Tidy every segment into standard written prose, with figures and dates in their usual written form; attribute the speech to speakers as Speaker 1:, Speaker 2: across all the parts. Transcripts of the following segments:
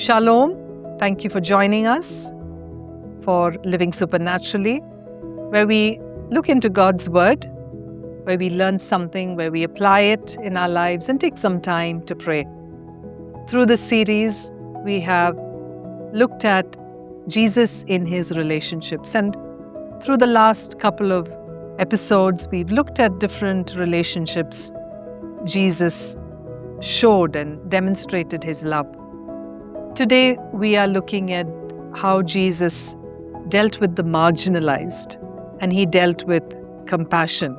Speaker 1: Shalom. Thank you for joining us for Living Supernaturally, where we look into God's Word, where we learn something, where we apply it in our lives and take some time to pray. Through this series, we have looked at Jesus in his relationships, and through the last couple of episodes, we've looked at different relationships Jesus showed and demonstrated his love. Today, we are looking at how Jesus dealt with the marginalized, and he dealt with compassion.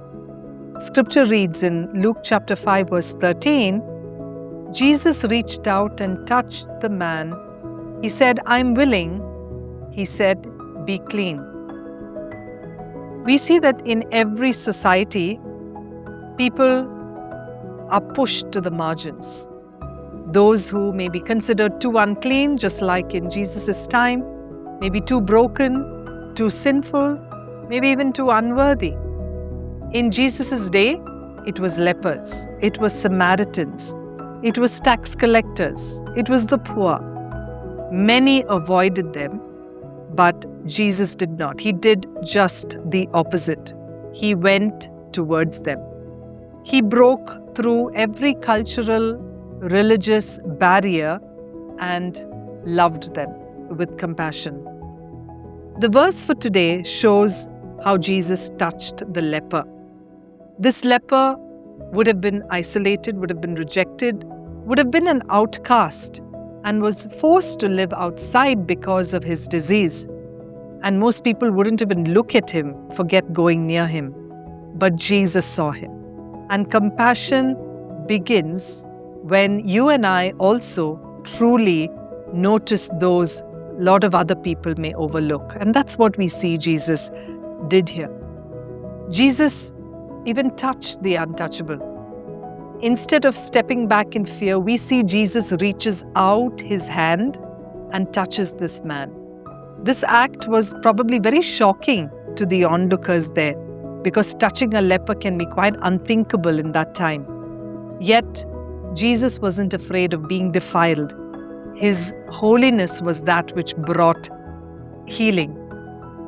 Speaker 1: Scripture reads in Luke chapter 5 verse 13, Jesus reached out and touched the man. He said, "I'm willing." He said, "Be clean." We see that in every society, people are pushed to the margins. Those who may be considered too unclean, just like in Jesus' time, maybe too broken, too sinful, maybe even too unworthy. In Jesus' day, it was lepers, it was Samaritans, it was tax collectors, it was the poor. Many avoided them, but Jesus did not. He did just the opposite. He went towards them. He broke through every cultural, religious barrier and loved them with compassion. The verse for today shows how Jesus touched the leper. This leper would have been isolated, would have been rejected, would have been an outcast, and was forced to live outside because of his disease. And most people wouldn't even look at him, forget going near him. But Jesus saw him. And compassion begins when you and I also truly notice those a lot of other people may overlook. And that's what we see Jesus did here. Jesus even touched the untouchable. Instead of stepping back in fear, we see Jesus reaches out his hand and touches this man. This act was probably very shocking to the onlookers there, because touching a leper can be quite unthinkable in that time. Yet, Jesus wasn't afraid of being defiled. His holiness was that which brought healing.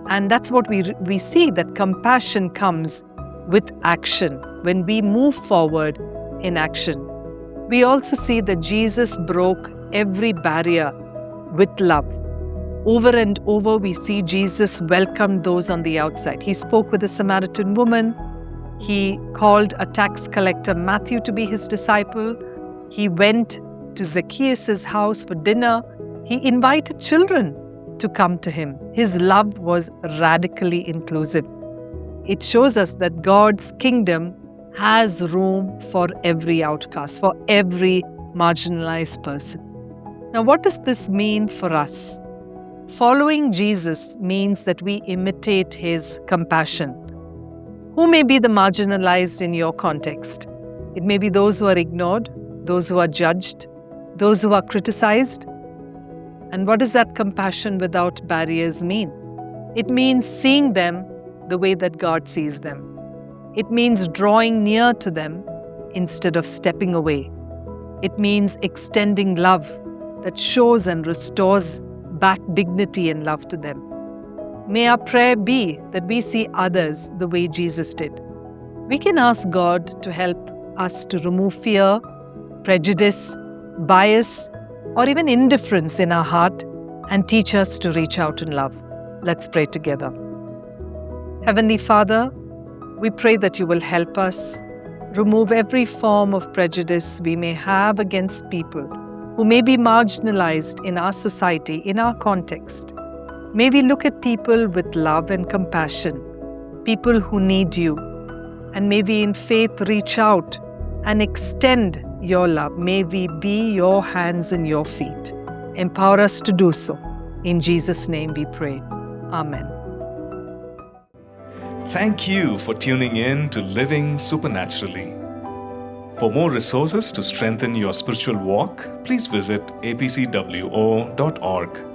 Speaker 1: And that's what we see, that compassion comes with action, when we move forward in action. We also see that Jesus broke every barrier with love. Over and over, we see Jesus welcome those on the outside. He spoke with a Samaritan woman. He called a tax collector, Matthew, to be his disciple. He went to Zacchaeus' house for dinner. He invited children to come to him. His love was radically inclusive. It shows us that God's kingdom has room for every outcast, for every marginalized person. Now, what does this mean for us? Following Jesus means that we imitate his compassion. Who may be the marginalized in your context? It may be those who are ignored, those who are judged, those who are criticized. And what does that compassion without barriers mean? It means seeing them the way that God sees them. It means drawing near to them instead of stepping away. It means extending love that shows and restores back dignity and love to them. May our prayer be that we see others the way Jesus did. We can ask God to help us to remove fear, prejudice, bias, or even indifference in our heart, and teach us to reach out in love. Let's pray together. Heavenly Father, we pray that you will help us remove every form of prejudice we may have against people who may be marginalized in our society, in our context. May we look at people with love and compassion, people who need you, and may we in faith reach out and extend your love. May we be your hands and your feet. Empower us to do so. In Jesus' name we pray. Amen.
Speaker 2: Thank you for tuning in to Living Supernaturally. For more resources to strengthen your spiritual walk, please visit apcwo.org.